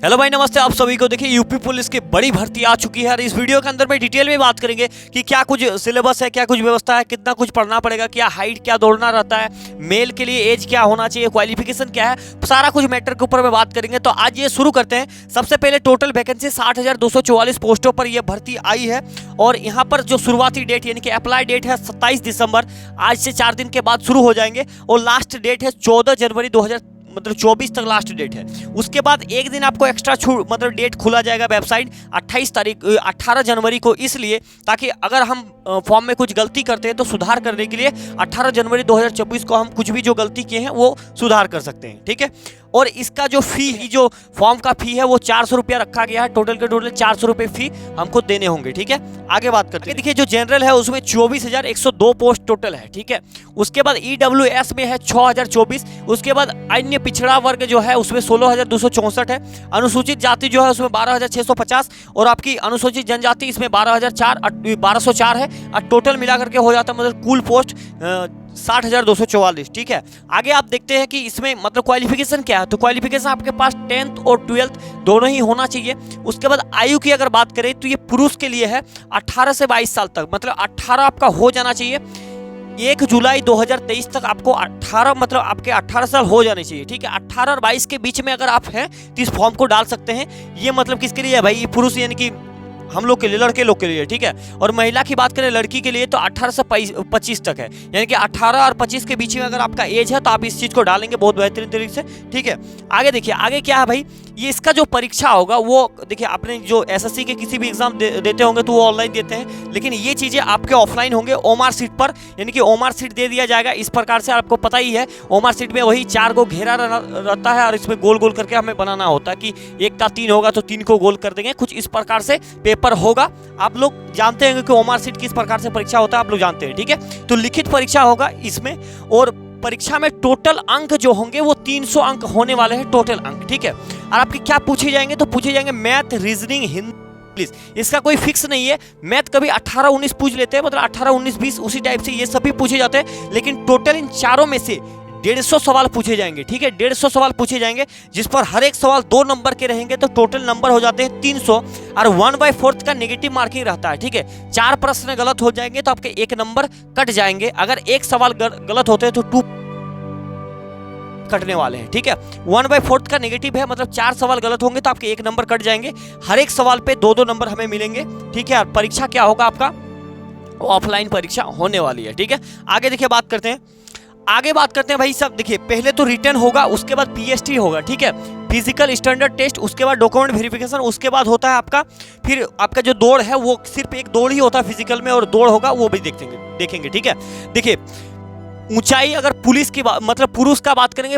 Hello भाई, नमस्ते आप सभी को। देखिए यूपी पुलिस की बड़ी भर्ती आ चुकी है और इस वीडियो के अंदर में डिटेल में बात करेंगे कि क्या कुछ सिलेबस है, क्या कुछ व्यवस्था है, कितना कुछ पढ़ना पड़ेगा, क्या हाइट, क्या दौड़ना रहता है, मेल के लिए एज क्या होना चाहिए, क्वालिफिकेशन क्या है, सारा कुछ मैटर के ऊपर में बात करेंगे। तो आज ये शुरू करते हैं। सबसे पहले टोटल वैकेंसी 60,244 पोस्टों पर यह भर्ती आई है और यहाँ पर जो शुरुआती डेट यानी कि अप्लाई डेट है 27 दिसंबर, आज से 4 दिन के बाद शुरू हो जाएंगे और लास्ट डेट है 14 जनवरी 2024 तक लास्ट डेट है। उसके बाद एक दिन आपको एक्स्ट्रा छूट डेट खुला जाएगा वेबसाइट 18 जनवरी को, इसलिए ताकि अगर हम फॉर्म में कुछ गलती करते हैं तो सुधार करने के लिए 18 जनवरी 2024 को हम कुछ भी जो गलती किए हैं वो सुधार कर सकते हैं। ठीक है। और इसका जो फी है, जो फॉर्म का फी है वो 400 रुपया रखा गया है। टोटल के टोटल 400 रुपये फी हमको देने होंगे। ठीक है। आगे बात करते हैं। देखिए जो जनरल है उसमें 24,102 पोस्ट टोटल है। ठीक है। उसके बाद EWS में है 6,024। उसके बाद अन्य पिछड़ा वर्ग जो है उसमें 16,264 है। अनुसूचित जाति जो है उसमें 12,650 और आपकी अनुसूचित जनजाति इसमें 1204 है। और टोटल मिलाकर के हो जाता है मतलब कुल पोस्ट 60,244। ठीक है। आगे आप देखते हैं कि इसमें मतलब क्वालिफिकेशन क्या है। तो क्वालिफिकेशन आपके पास 10th और 12th दोनों ही होना चाहिए। उसके बाद आयु की अगर बात करें तो ये पुरुष के लिए है 18 से 22 साल तक, मतलब 18 आपका हो जाना चाहिए। 1 जुलाई 2023 तक आपको 18 मतलब आपके 18 साल हो जाने चाहिए। ठीक है। 18 और 22 के बीच में अगर आप हैं तो इस फॉर्म को डाल सकते हैं। ये मतलब किसके लिए है भाई? ये पुरुष यानी कि हम लोग के लिए, लड़के लोग के लिए। ठीक है। और महिला की बात करें लड़की के लिए तो 18 से 25 तक है, यानी कि 18 और 25 के बीच में अगर आपका एज है तो आप इस चीज़ को डालेंगे बहुत बेहतरीन तरीके से। ठीक है। आगे देखिए, आगे क्या है भाई, ये इसका जो परीक्षा होगा वो देखिए आपने जो SSC के किसी भी एग्जाम देते होंगे तो वो ऑनलाइन देते हैं, लेकिन ये चीज़ें आपके ऑफलाइन होंगे ओमार सीट पर, यानी कि ओमार सीट दे दिया जाएगा। इस प्रकार से आपको पता ही है ओमार सीट में वही 4 को घेरा रहता है और इसमें गोल गोल करके हमें बनाना होता है कि 1 का 3 होगा तो 3 को गोल कर देंगे। कुछ इस प्रकार से पेपर होगा। आप लोग जानते हैं कि ओमार सीट किस प्रकार से परीक्षा होता है, आप लोग जानते हैं। ठीक है। तो लिखित परीक्षा होगा इसमें और परीक्षा में टोटल अंक जो होंगे वो 300 अंक होने वाले हैं, टोटल अंक। ठीक है। और आपके क्या पूछे जाएंगे? तो पूछे जाएंगे मैथ, रीजनिंग, हिंदी, इंग्लिश। इसका कोई फिक्स नहीं है। मैथ कभी 18-19 पूछ लेते हैं, मतलब 18-19-20 उसी टाइप से ये सभी पूछे जाते हैं, लेकिन टोटल इन चारों में से 150 सवाल पूछे जाएंगे। ठीक है। 150 सवाल पूछे जाएंगे जिस पर हर एक सवाल 2 नंबर के रहेंगे, तो टोटल नंबर हो जाते हैं 300 और 1/4 का नेगेटिव मार्किंग रहता है। ठीक है। 4 प्रश्न गलत हो जाएंगे तो आपके 1 नंबर कट जाएंगे। अगर 1 सवाल गलत होते हैं तो 2 कटने वाले हैं। ठीक है। 1/4 का नेगेटिव है, मतलब 4 सवाल गलत होंगे तो आपके 1 नंबर कट जाएंगे। हर एक सवाल पे 2-2 नंबर हमें मिलेंगे। ठीक है। और परीक्षा क्या होगा आपका? ऑफलाइन परीक्षा होने वाली है। ठीक है। आगे देखिए बात करते हैं भाई साहब। देखिए पहले तो रिटर्न होगा, उसके बाद PST होगा। ठीक है। फिजिकल स्टैंडर्ड टेस्ट, उसके बाद डॉक्यूमेंट वेरिफिकेशन, उसके बाद होता है आपका फिर आपका जो दौड़ है वो सिर्फ एक दौड़ ही होता है फिजिकल में, और दौड़ होगा वो भी देखेंगे। ठीक है। देखिए ऊंचाई अगर पुलिस की मतलब पुरुष का बात करेंगे,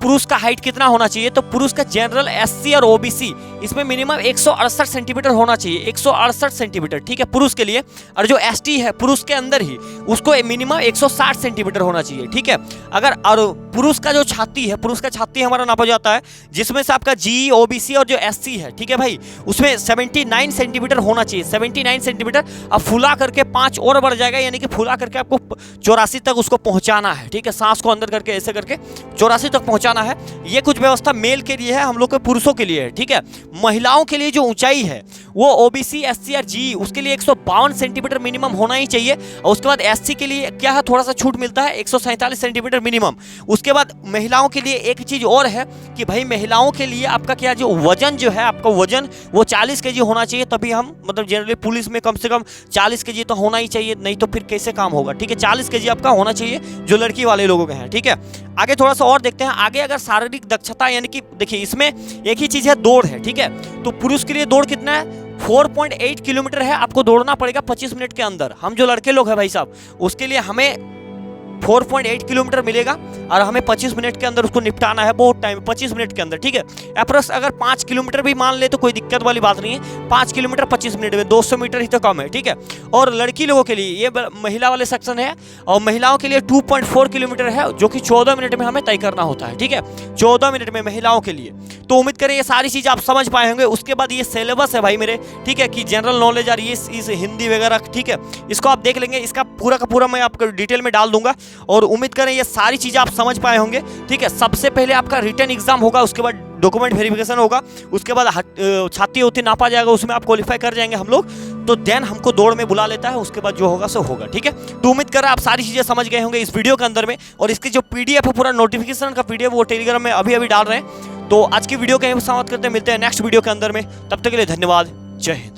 पुरुष का हाइट कितना होना चाहिए? तो पुरुष का जनरल, SC और OBC इसमें मिनिमम 168 सेंटीमीटर होना चाहिए। 168 सेंटीमीटर। ठीक है, पुरुष के लिए। और जो ST है पुरुष के अंदर ही, उसको मिनिमम 160 सेंटीमीटर होना चाहिए। ठीक है। अगर और पुरुष का जो छाती है, पुरुष का छाती हमारा नापा जाता है जिसमें से आपका GE, OBC और जो SC है, ठीक है भाई, उसमें 79 सेंटीमीटर होना चाहिए। 79 सेंटीमीटर। अब फुला करके 5 और बढ़ जाएगा, यानी कि फुला करके आपको 84 तक उसको पहुंचाना है। ठीक है। सांस को अंदर करके ऐसे करके 84 तक पहुंचाना है। ये कुछ व्यवस्था मेल के लिए है, हम लोग के पुरुषों के लिए है। ठीक है। महिलाओं के लिए जो ऊंचाई है वो OBC, SC और GE उसके लिए 152 सेंटीमीटर मिनिमम होना ही चाहिए। और उसके बाद SC के लिए क्या है, थोड़ा सा छूट मिलता है, 147 सेंटीमीटर मिनिमम। उसके बाद महिलाओं के लिए एक चीज और है कि भाई महिलाओं के लिए आपका क्या जो वजन जो है, आपका वजन वो 40 kg होना चाहिए, तभी हम मतलब जनरली पुलिस में कम से कम 40 kg तो होना ही चाहिए, नहीं तो फिर कैसे काम होगा। ठीक है। 40 kg आपका होना चाहिए जो लड़की वाले लोगों के हैं। ठीक है। आगे थोड़ा सा और देखते हैं। आगे अगर शारीरिक दक्षता, यानी कि देखिए इसमें एक ही चीज है, दौड़ है। ठीक है। तो पुरुष के लिए दौड़ कितना है? 4.8 किलोमीटर है, आपको दौड़ना पड़ेगा 25 मिनट के अंदर। हम जो लड़के लोग हैं भाई साहब, उसके लिए हमें 4.8 किलोमीटर मिलेगा और हमें 25 मिनट के अंदर उसको निपटाना है, बहुत टाइम, 25 मिनट के अंदर। ठीक है। अप्रोक्स अगर 5 किलोमीटर भी मान ले तो कोई दिक्कत वाली बात नहीं है। 5 किलोमीटर 25 मिनट में, 200 मीटर ही तो कम है। ठीक है। और लड़की लोगों के लिए ये महिला वाले सेक्शन है, और महिलाओं के लिए 2.4 किलोमीटर है, जो कि 14 मिनट में हमें तय करना होता है। ठीक है। 14 मिनट में महिलाओं के लिए। तो उम्मीद करें ये सारी चीज़ आप समझ पाए होंगे। उसके बाद ये सिलेबस है भाई मेरे, ठीक है, कि जनरल नॉलेज और ये इस हिंदी वगैरह, ठीक है, इसको आप देख लेंगे। इसका पूरा का पूरा मैं आपको डिटेल में डाल दूंगा। और उम्मीद करें ये सारी चीज़ें आप समझ पाए होंगे। ठीक है, सबसे पहले आपका रिटन एग्जाम होगा, उसके बाद डॉक्यूमेंट वेरिफिकेशन होगा, उसके बाद छाती होती नापा जाएगा, उसमें आप क्वालिफाई कर जाएंगे हम लोग, तो देन हमको दौड़ में बुला लेता है, उसके बाद जो होगा सो होगा। ठीक है, तो उम्मीद कर आप सारी चीज़ें समझ गए होंगे इस वीडियो के अंदर में। और इसकी जो पीडीएफ है, पूरा नोटिफिकेशन का पीडीएफ, वो टेलीग्राम में अभी अभी डाल रहे हैं। तो आज की वीडियो का यहीं समाप्त करते हैं, मिलते हैं नेक्स्ट वीडियो के अंदर में। तब तक के लिए धन्यवाद, जय हिंद।